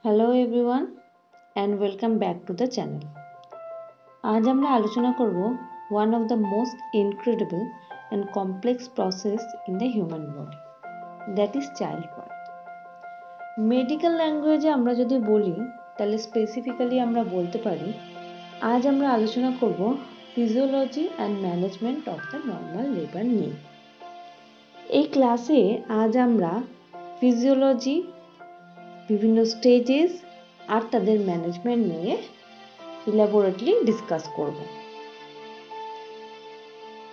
Hello everyone and welcome back to the channel. আজ আমরা আলোচনা করব one of the most incredible and complex process in the human body, that is child birth. Medical ল্যাঙ্গুয়েজে আমরা যদি বলি তাহলে স্পেসিফিক্যালি আমরা বলতে পারি আজ আমরা আলোচনা করব physiology and management of the normal labour নিয়ে। এই ক্লাসে আজ আমরা ফিজিওলজি, বিভিন্ন স্টেজেস আর তাদের ম্যানেজমেন্ট নিয়ে ইলাবোরেটলি ডিসকাস করব।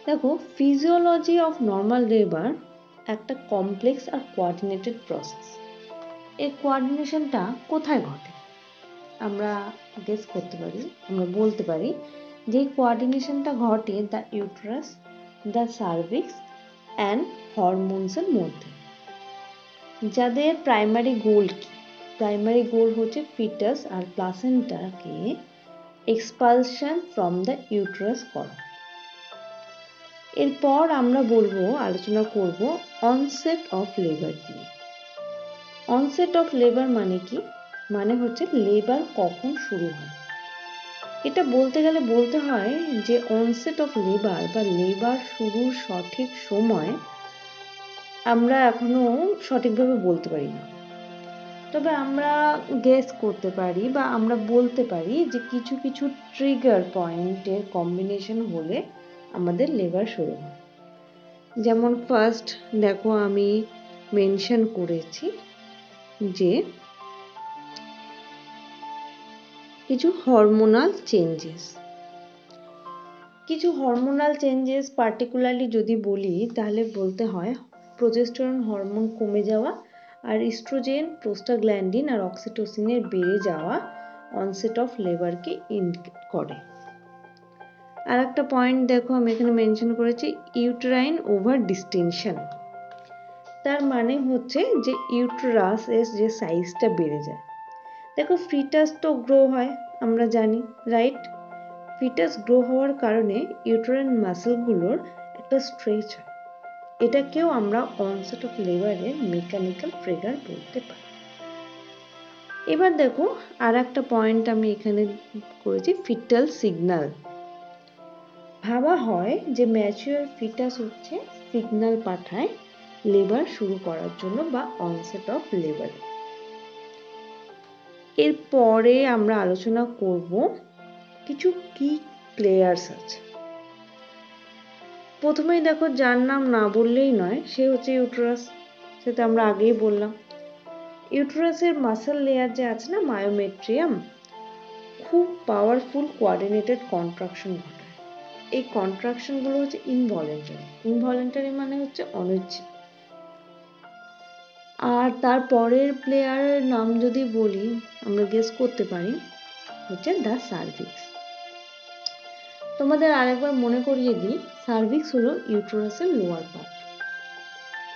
দেখো, ফিজিওলজি অফ নর্মাল লেবার একটা কমপ্লেক্স আর কোঅর্ডিনেটেড প্রসেস। এই কোঅর্ডিনেশনটা কোথায় ঘটে? আমরা গেস করতে পারি, আমরা বলতে পারি যে কোঅর্ডিনেশনটা ঘটে the uterus, the cervix and হরমোনসের মধ্যে, যাদের প্রাইমারি গোল কি? প্রাইমারি গোল হচ্ছে ফিটাস আর প্লাসেন্টাকে এক্সপালশন ফ্রম দ্য ইউটেরাস করা। এরপর আমরা আলোচনা করব অনসেট অফ লেবার দিয়ে। অনসেট অফ লেবার মানে কি? মানে হচ্ছে লেবার কখন শুরু হয়। এটা বলতে গেলে বলতে হয় যে অনসেট অফ লেবার বা লেবার শুরুর সঠিক সময় আমরা এখনো সঠিকভাবে বলতে পারি না, তবে আমরা গেস করতে পারি বা আমরা বলতে পারি যে কিছু কিছু ট্রিগার পয়েন্টের কম্বিনেশন হলে আমাদের লেবার শুরু হয়। যেমন ফার্স্ট দেখো, আমি মেনশন করেছি যে কিছু হরমোনাল চেঞ্জেস পার্টিকুলারলি যদি বলি তাহলে বলতে হয় প্রোজেস্টেরন হরমোন কমে যাওয়া আর ইস্ট্রোজেন, প্রোস্টাগ্ল্যান্ডিন আর অক্সিটোসিনের বেড়ে যাওয়া অনসেট অফ লেবারকে ইন্ডিকেট করে। আর একটা পয়েন্ট দেখো, আমি এখানে মেনশন করেছি ইউটেরাইন ওভার ডিস্টেনশন। তার মানে হচ্ছে যে ইউটেরাসের যে সাইজটা বেড়ে যায়। দেখো, ফিটাস তো গ্রো হয়, আমরা জানি, রাইট? ফিটাস গ্রো হওয়ার কারণে ইউটেরাইন মাসেলগুলোর একটা স্ট্রেচ হয়। এটাকেও আমরা অনসেট অফ লেবারের মেকানিক্যাল ট্রিগার বলতে পারি। এবার দেখো, আর একটা পয়েন্ট আমি এখানে করেছি ফিটাল সিগন্যাল। ভাবা হয় যে ম্যাচিওর ফিটাস হচ্ছে সিগন্যাল পাঠায় লেবার শুরু করার জন্য বা অনসেট অফ লেবার। এরপরে আমরা আলোচনা করব কিছু কি প্লেয়ার্স আছে। প্রথমেই দেখো, যার নাম না বললেই নয়, সে হচ্ছে ইউটেরাস। সেটা আমরা আগেই বললাম। ইউটেরাসের মাসেল লেয়ার যে আছে না, মায়োমেট্রিয়াম, খুব পাওয়ারফুল কোঅর্ডিনেটেড কন্ট্রাকশন ঘটায়। এই কন্ট্রাকশনগুলো হচ্ছে ইনভলেন্টারি মানে হচ্ছে অনিচ্ছিক। আর তারপরের প্লেয়ারের নাম যদি বলি, আমরা গেস করতে পারি হচ্ছে দ্য সার্ভিক্স। তোমাদের আরেকবার মনে করিয়ে দিই, সার্ভিক্স হলো ইউটেরাসের লোয়ার পার্ট।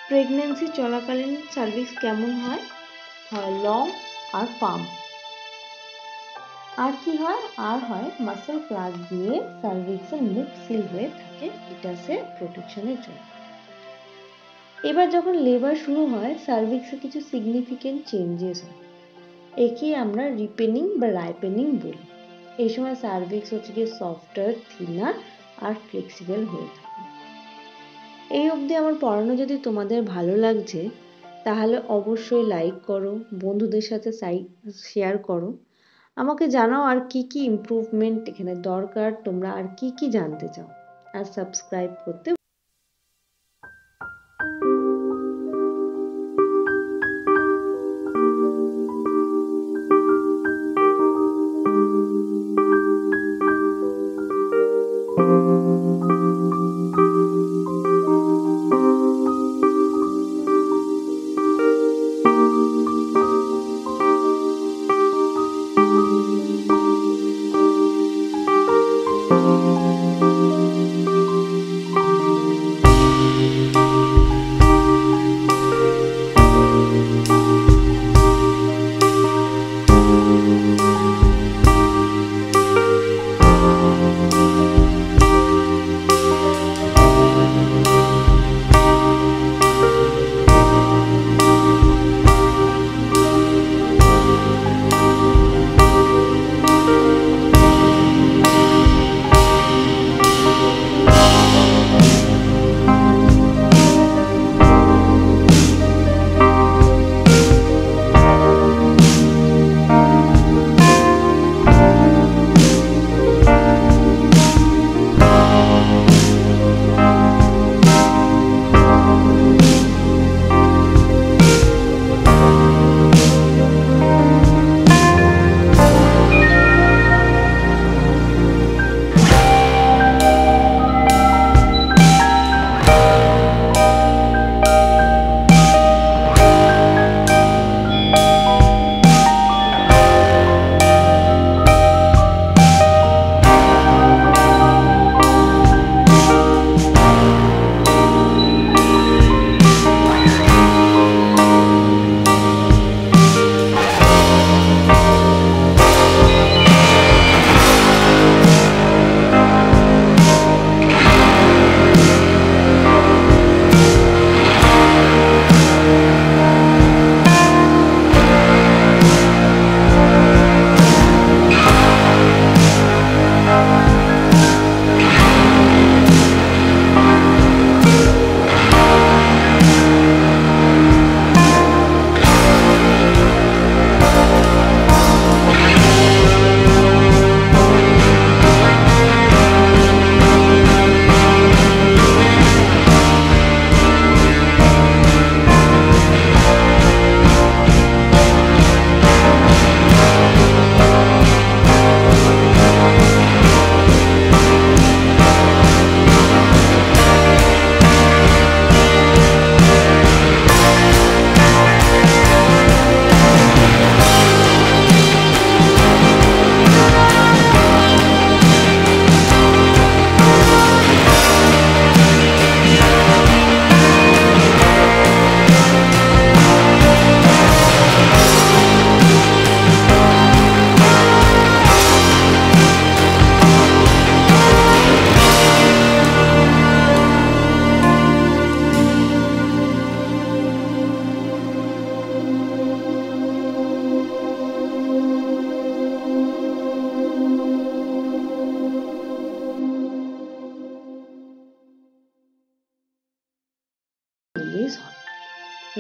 প্রেগন্যান্সি চলাকালীন সার্ভিক্স কেমন হয়? লং আর ফার্ম। আর কি হয়? আর হয় মাসেল প্লাগ দিয়ে সার্ভিক্সের মুখ সিল হয়ে থাকে ফিটাসের প্রোটেকশনের জন্য। এবার যখন লেবার শুরু হয়, সার্ভিক্সে কিছু সিগনিফিকেন্ট চেঞ্জেস হয়। একেই আমরা রিপেনিং বা রাইপেনিং বলি। এই সময় সার্ভিক্স হচ্ছে গিয়ে সফটওয়্যার, থিনার আর ফ্লেক্সিবল হয়ে থাকে। এই অবধি আমার পড়ানো যদি তোমাদের ভালো লাগছে তাহলে অবশ্যই লাইক করো, বন্ধুদের সাথে শেয়ার করো। আমাকে জানাও আর কি কি ইমপ্রুভমেন্ট এখানে দরকার, তোমরা আর কি কি জানতে চাও, আর সাবস্ক্রাইব করতে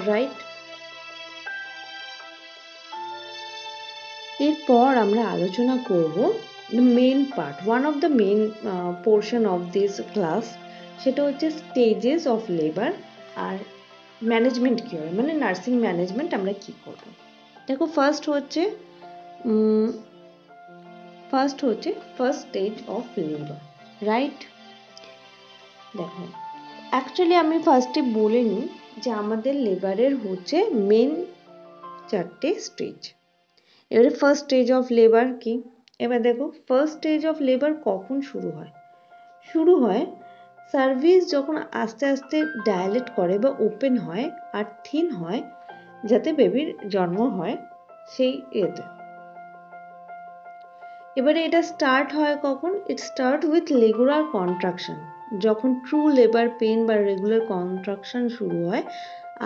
রাইট। এরপর আমরা আলোচনা করব the main part, one of the main portion of this class, সেটা হচ্ছে stages of labor আর ম্যানেজমেন্ট কি হয়, মানে নার্সিং ম্যানেজমেন্ট আমরা কি করব। দেখো ফার্স্ট হচ্ছে first stage of labour, right. দেখো অ্যাকচুয়ালি আমি ফার্স্টে বলে নিই যে আমাদের লেবারের হচ্ছে মেন 4টে স্টেজ। এবারে ফার্স্ট স্টেজ অফ লেবার কি, এবার দেখো ফার্স্ট স্টেজ অফ লেবার কখন শুরু হয়। শুরু হয় সার্ভিস যখন আস্তে আস্তে ডায়ালেট করে বা ওপেন হয় আর থিন হয়, যাতে বেবির জন্ম হয় সেই এতে। এবারে এটা স্টার্ট হয় কখন, ইট স্টার্ট উইথ রেগুলার কন্ট্রাকশন, যখন ট্রু লেবার পেন বা রেগুলার কন্ট্রাকশন শুরু হয়।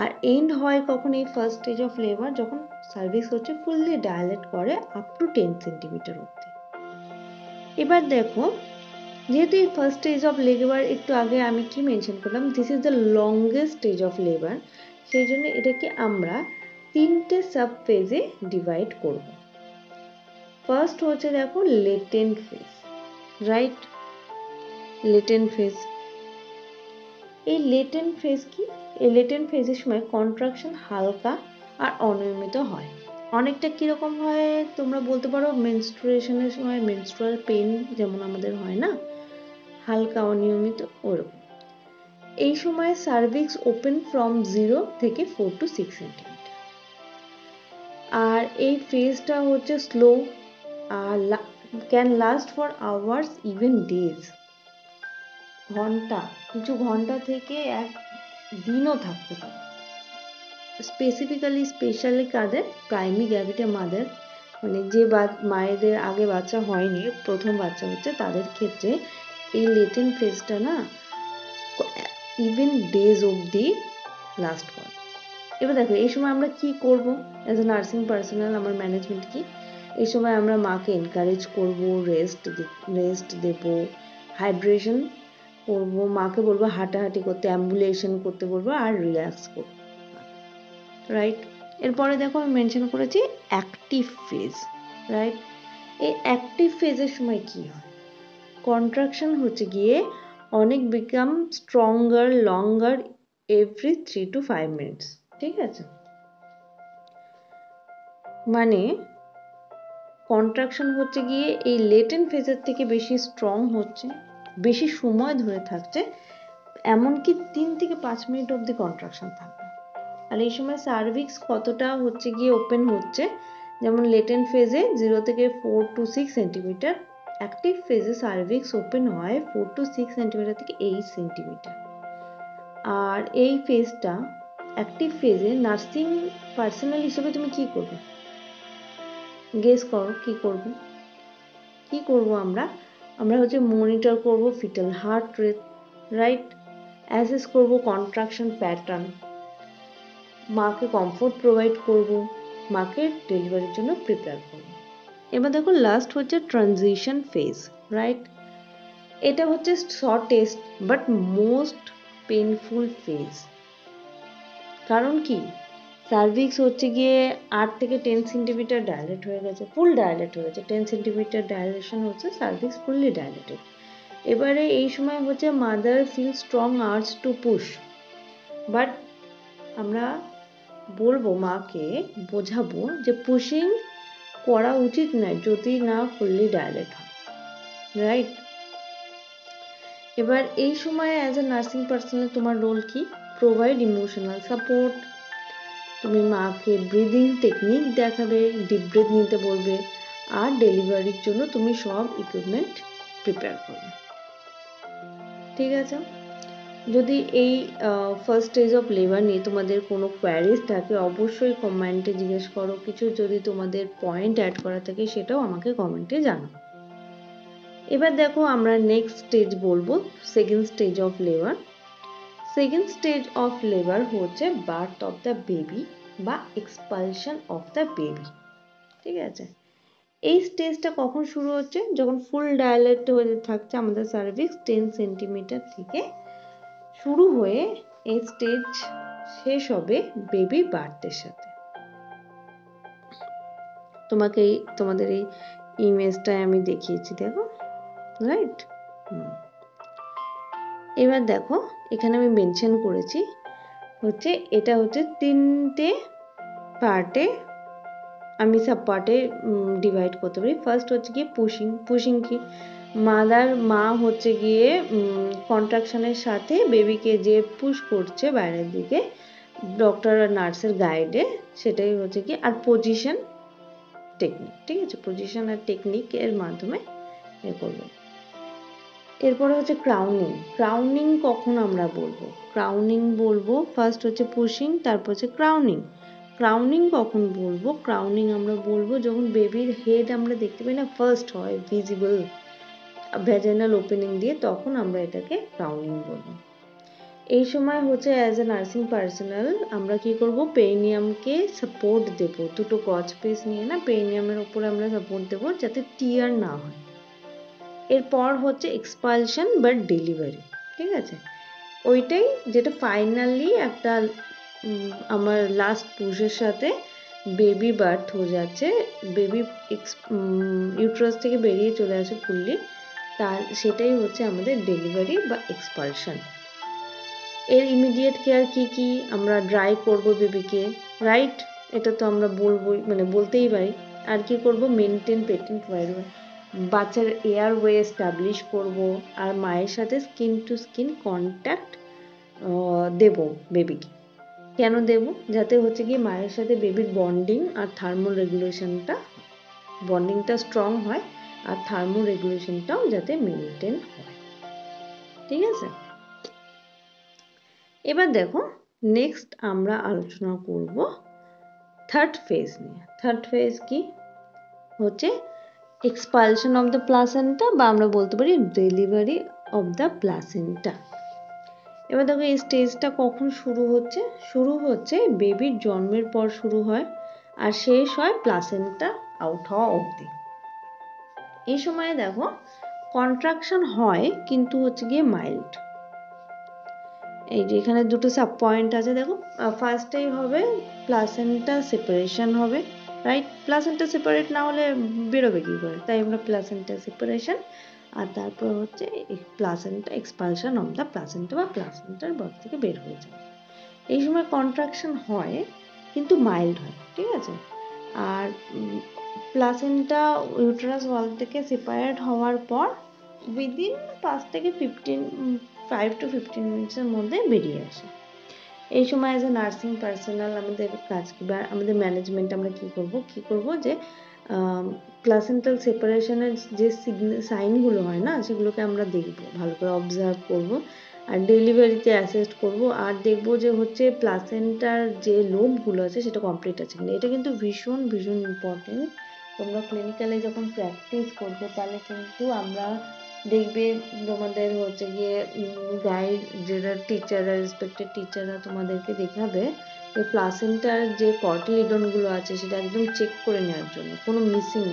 আর এন্ড হয় কখন এই ফার্স্ট স্টেজ অফ লেবার, যখন সার্ভিস হচ্ছে ফুললি ডায়ালেট করে আপ টু 10 সেন্টিমিটার অবধি। এবার দেখো যেহেতু এই ফার্স্ট স্টেজ অফ লেবার একটু আগে আমি কি মেনশন করলাম, this is the longest stage of labour, সেই জন্য এটাকে আমরা 3টে সাব ফেজে ডিভাইড করব। ফার্স্ট হচ্ছে দেখো latent phase, right. Latent phase, এই লেটেন্ট ফেজ কি, এই লেটেন্ট ফেজের সময় কন্ট্রাকশন হালকা আর অনিয়মিত হয়। অনেকটা কিরকম হয় তোমরা বলতে পারো মেনস্ট্রুয়েশনের সময় মেনস্ট্রুয়াল পেন যেমন আমাদের হয় না, হালকা অনিয়মিত ওরকম। এই সময় সার্ভিক্স ওপেন ফ্রম 0 থেকে 4 to 6 সেন্টিমিটার। আর এই ফেজটা হচ্ছে স্লো আর can last for hours even days, ঘন্টা, কিছু ঘন্টা থেকে এক দিনও থাকতে পারে। স্পেশালি কাদের, প্রাইমারি গ্র্যাভিডা মাদার, মানে যে মায়েদের আগে বাচ্চা হয়নি, প্রথম বাচ্চা হচ্ছে, তাদের ক্ষেত্রে এই লেটেন্ট ফেজটা না ইভেন ডেজ অবধি লাস্ট করে। এবার দেখো এই সময় আমরা কি করব অ্যাজ এ নার্সিং পার্সোনাল, আমার ম্যানেজমেন্ট কি, এই সময় আমরা মাকে এনকারেজ করব, রেস্ট দেব, হাইড্রেশন করবো, মাকে বলবো হাঁটাহাঁটি করতে, অ্যাম্বুলেশন করতে বলবো আর রিল্যাক্স করবো, রাইট। এরপরে দেখো আমি মেনশন করেছি অ্যাক্টিভ ফেজ, রাইট। এই অ্যাক্টিভ ফেজের সময় কি হয়, কন্ট্রাকশন হচ্ছে গিয়ে অনেক become stronger longer every 3 to 5 minutes, ঠিক আছে। মানে কন্ট্রাকশন হচ্ছে গিয়ে এই লেটেন্ট ফেজের থেকে বেশি স্ট্রং হচ্ছে, বেশি সময় ধরে থাকছে, এমনকি 3 থেকে 5 মিনিট অবধি কন্ট্রাকশন থাকবে। আর এই সময় সার্ভিক্স কতটা হচ্ছে গিয়ে ওপেন হচ্ছে, যেমন লেটেন্ট ফেজে 0 থেকে 4 to 6 সেন্টিমিটার, অ্যাক্টিভ ফেজে সার্ভিক্স ওপেন হয় 4 to 6 সেন্টিমিটার থেকে 8 সেন্টিমিটার। আর এই ফেজটা অ্যাক্টিভ ফেজে নার্সিং পার্সোনাল হিসেবে তুমি কি করবে, গেস করো কি করব আমরা হচ্ছে মনিটর করব fetal heart rate, right, assess করব কন্ট্রাকশন প্যাটার্ন, মাকে কমফোর্ট প্রোভাইড করব, মাকে ডেলিভারির জন্য প্রিপেয়ার করব। এবার দেখো লাস্ট হচ্ছে ট্রানজিশন ফেজ, রাইট। এটা হচ্ছে shortest but most painful phase. কারণ কি, সার্ভিক্স হচ্ছে গিয়ে 8 থেকে 10 সেন্টিমিটার ডায়ালেট হয়ে গেছে, ফুল ডায়ালেট হয়ে গেছে, 10 সেন্টিমিটার ডায়ালেশন হচ্ছে, সার্ভিক্স ফুললি ডায়ালেটেড। এবারে এই সময় হচ্ছে mother feel strong urge to push, but আমরা বলবো মাকে বোঝাবো যে পুশিং করা উচিত নয় যদি না ফুললি ডায়ালেট হয়, রাইট। এবার এই সময় অ্যাজ এ নার্সিং পার্সোনাল তোমার রোল কি, প্রোভাইড ইমোশনাল সাপোর্ট, তুমি মাকে ব্রিদিং টেকনিক দেখাবে, ডিপ ব্রেথ নিতে বলবে, আর ডেলিভারির জন্য তুমি সব ইকুইপমেন্ট প্রিপেয়ার করবে, ঠিক আছে। যদি এই ফার্স্ট স্টেজ অফ লেবার নিয়ে তোমাদের কোনো কোয়ারিজ থাকে অবশ্যই কমেন্টে জিজ্ঞেস করো, কিছু যদি তোমাদের পয়েন্ট অ্যাড করা থাকে সেটাও আমাকে কমেন্টে জানাও। এবার দেখো আমরা নেক্সট স্টেজ বলবো second stage of labour. Second stage of labour হচ্ছে বার্থ অফ দ্য বেবি বা এক্সপালশন অফ দ্য বেবি, ঠিক আছে। এই স্টেজটা কখন শুরু হচ্ছে, যখন ফুল ডায়ালেট হয়ে থাকছে আমাদের সার্ভিক্স 10 সেন্টিমিটার থেকে শুরু হয়ে এই স্টেজ শেষ হবে বেবি বার্থের সাথে। তোমাদের এই ইমেজটায় আমি দেখিয়েছি, দেখো, রাইট। এবার দেখো এখানে আমি মেনশন করেছি হচ্ছে এটা হচ্ছে 3টে পার্টে আমি সাব পার্টে ডিভাইড করতে পারি। ফার্স্ট হচ্ছে গিয়ে পুশিং কি, মা হচ্ছে গিয়ে কন্ট্রাকশনের সাথে বেবিকে যে পুশ করছে বাইরের দিকে ডক্টর আর নার্সের গাইডে, সেটাই হচ্ছে কি। আর পজিশন টেকনিক, ঠিক আছে, পজিশন আর টেকনিক এর মাধ্যমে এ করবে। এরপরে হচ্ছে ক্রাউনিং কখন আমরা বলবো? ক্রাউনিং বলবো ফার্স্ট হচ্ছে পুশিং, তারপর হচ্ছে ক্রাউনিং কখন বলবো? ক্রাউনিং আমরা বলবো যখন বেবির হেড আমরা দেখতে পাই না, ফার্স্ট হয় ভিজিবল ভ্যাজাইনাল ওপেনিং দিয়ে, তখন আমরা এটাকে ক্রাউনিং বলবো। এই সময় হচ্ছে অ্যাজ এ নার্সিং পার্সোনাল আমরা কি করব? পেরিনিয়ামকে সাপোর্ট দেব, দুটো গজ পিস নিয়ে না পেরিনিয়ামের উপরে আমরা সাপোর্ট দেব যাতে টিয়ার না হয়। এরপর হচ্ছে এক্সপালশন বা ডেলিভারি, ঠিক আছে, ওইটাই যেটা ফাইনালি একটা আমার লাস্ট পুশের সাথে বেবি বার্থ হয়ে যাচ্ছে, বেবি ইউট্রাস থেকে বেরিয়ে চলে আসে ফুললি, তার সেটাই হচ্ছে আমাদের ডেলিভারি বা এক্সপালশন। এর ইমিডিয়েট কেয়ার কি আমরা ড্রাই করব বেবিকে, রাইট, এটা তো আমরা বলবোই, মানে বলতেই পারি। আর কি করব? মেনটেন পেটেন্ট বাচ্চার এয়ারওয়ে এস্টাবলিশ করব, আর মায়ের সাথে স্কিন টু স্কিন কন্ট্যাক্ট দেব বেবিকে। কেন দেব? যাতে হচ্ছে কি মায়ের সাথে বেবির বন্ডিং আর থার্মো রেগুলেশনটা, বন্ডিংটা স্ট্রং হয় আর থার্মো রেগুলেশনটাও যাতে মেনটেন হয়, ঠিক আছে। এবার দেখো নেক্সট আমরা আলোচনা করব থার্ড ফেজ নিয়ে। থার্ড ফেজ কি হচ্ছে? এক্সপালশন অফ দ্য প্লাসেন্টা, বা আমরা বলতে পারি ডেলিভারি অফ দ্য প্লাসেন্টা। এবার দেখো এই স্টেজটা কখন শুরু হচ্ছে? শুরু হচ্ছে বেবির জন্মের পর শুরু হয় আর শেষ হয় প্লাসেন্টা আউট হওয়া অবধি। এই সময়ে দেখো কন্ট্রাকশন হয় কিন্তু হচ্ছে গিয়ে মাইল্ড। এই যে এখানে দুটো সাব পয়েন্ট আছে, দেখো ফার্স্টেই হবে প্লাসেন্টা সেপারেশন হবে, রাইট। প্লাসেন্টা সেপারেট না হলে বেরোবে কি করে? তাই আমরা প্লাসেন্টা সেপারেশন, আর তারপর হচ্ছে placenta expulsion of the placenta, বা প্লাসেন্টার বডি থেকে বের হয়ে যাবে। এই সময় কন্ট্রাকশন হয় কিন্তু মাইল্ড হয়, ঠিক আছে। আর প্লাসেন্টা ইউটেরাস ওয়াল থেকে সেপারেট হওয়ার পর উইদিন 5 to 15 মিনিটসের মধ্যে বেরিয়ে আসে। এই সময় অ্যাজ এ নার্সিং পার্সোনাল আমাদের কাজ কি, বা আমাদের ম্যানেজমেন্ট আমরা কি করব যে প্লাসেন্টাল সেপারেশনের যে সাইনগুলো হয় না, সেগুলোকে আমরা দেখব, ভালো করে অবজার্ভ করব, আর ডেলিভারিতে অ্যাসিস্ট করব, আর দেখব যে হচ্ছে প্লাসেন্টার যে লোবগুলো আছে সেটা কমপ্লিট আছে কিনা। এটা কিন্তু ভীষণ ভীষণ ইম্পর্টেন্ট। তোমরা ক্লিনিক্যালে যখন প্র্যাকটিস করবে তাহলে কিন্তু আমরা দেখবে তোমাদের হচ্ছে গিয়ে গাইড যেটা টিচাররা, রেসপেক্টেড টিচাররা তোমাদেরকে দেখাবে যে প্লাসেন্টার যে কটিলিডনগুলো আছে সেটা একদম চেক করে নেওয়ার জন্য কোনো মিসিং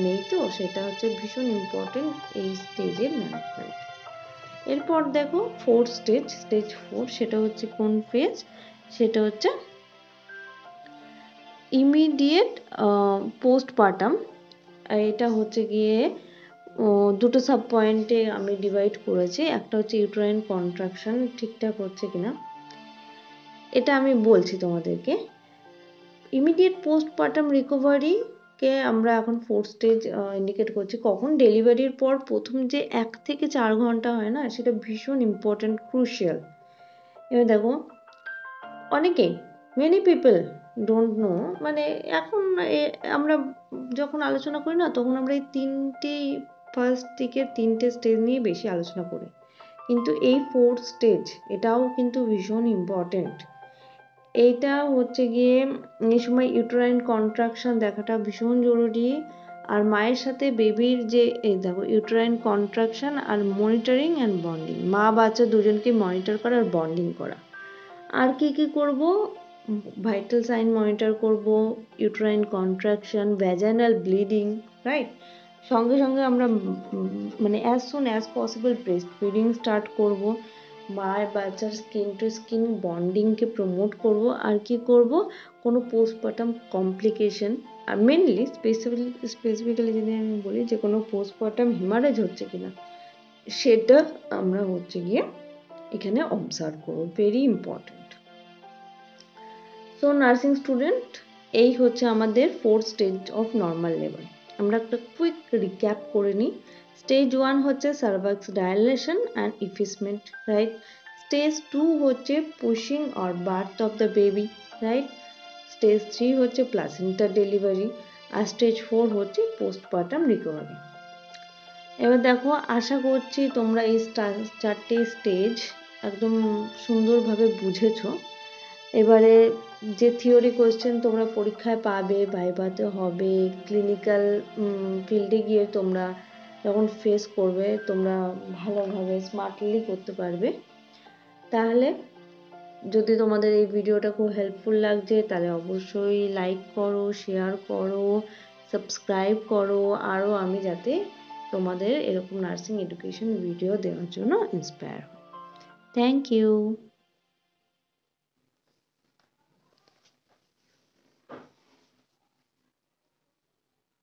নেই, তো সেটা হচ্ছে ভীষণ ইম্পর্টেন্ট এই স্টেজের ম্যানেজমেন্ট। এরপর দেখো স্টেজ 4, সেটা হচ্ছে কোন ফেজ? সেটা হচ্ছে ইমিডিয়েট পোস্টপার্টাম। এটা হচ্ছে গিয়ে দুটো সাব পয়েন্টে আমি ডিভাইড করেছি। একটা হচ্ছে ইউটেরাইন কন্ট্রাকশন ঠিকঠাক হচ্ছে কিনা এটা আমি বলছি তোমাদেরকে। ইমিডিয়েট পোস্টপার্টাম রিকভারিকে আমরা এখন 4th স্টেজ ইন্ডিকেট করছি। কখন? ডেলিভারির পর প্রথম যে 1 থেকে 4 ঘন্টা হয় না, সেটা ভীষণ ইম্পর্টেন্ট, ক্রুশিয়াল। এবার দেখো অনেকেই মেনি পিপল ডোন্ট নো, মানে এখন আমরা যখন আলোচনা করি না তখন আমরা এই ফার্স্ট থেকে 3টে স্টেজ নিয়ে বেশি আলোচনা করি, কিন্তু এই 4th স্টেজ এটাও কিন্তু ভীষণ ইম্পর্টেন্ট। এইটা হচ্ছে গিয়ে এই সময় ইউটেরাইন কন্ট্রাকশন দেখাটা ভীষণ জরুরি, আর মায়ের সাথে বেবির যে এই দেখো ইউটেরাইন কন্ট্রাকশন আর মনিটরিং অ্যান্ড বন্ডিং, মা বাচ্চা দুজনকে মনিটর করা আর বন্ডিং করা। আর কি করব? ভাইটাল সাইন মনিটর করব, uterine contraction, vaginal bleeding, right. সঙ্গে সঙ্গে আমরা মানে as soon as possible breast feeding start করব। মায়ের বাচ্চার স্কিন টু স্কিন বন্ডিংকে প্রমোট করব, আর কি করব, কোনো পোস্টপার্টাম কমপ্লিকেশন, আর মেনলি স্পেসিফিক্যালি যদি আমি বলি যে কোনো পোস্টপার্টাম হেমারেজ হচ্ছে কিনা সেটা আমরা হচ্ছে গিয়ে এখানে অবজার্ভ করব, very important. So nursing student, এই হচ্ছে আমাদের 4th stage of normal labour. আমরা একটা কুইক রিক্যাপ করে নিই। স্টেজ 1 হচ্ছে সার্ভাক্স ডাইলেশন অ্যান্ড ইফিসমেন্ট, রাইট। স্টেজ 2 হচ্ছে pushing or birth of the baby, right. Stage 3 হচ্ছে প্লাসেন্টা ডেলিভারি, আর স্টেজ 4 হচ্ছে পোস্টপার্টাম রিকভারি। এবার দেখো, আশা করছি তোমরা এই 4টে স্টেজ একদম সুন্দরভাবে বুঝেছো। এবারে যে থিওরি কোয়েশ্চেন তোমরা পরীক্ষায় পাবে, ভাইভাতে হবে, ক্লিনিক্যাল ফিল্ডে গিয়ে তোমরা যখন ফেস করবে, তোমরা ভালোভাবে স্মার্টলি করতে পারবে। তাহলে যদি তোমাদের এই ভিডিওটা খুব হেল্পফুল লাগছে তাহলে অবশ্যই লাইক করো, শেয়ার করো, সাবস্ক্রাইব করো, আরও আমি যাতে তোমাদের এরকম নার্সিং এডুকেশন ভিডিও দেওয়ার জন্য ইন্সপায়ার হই। Thank you.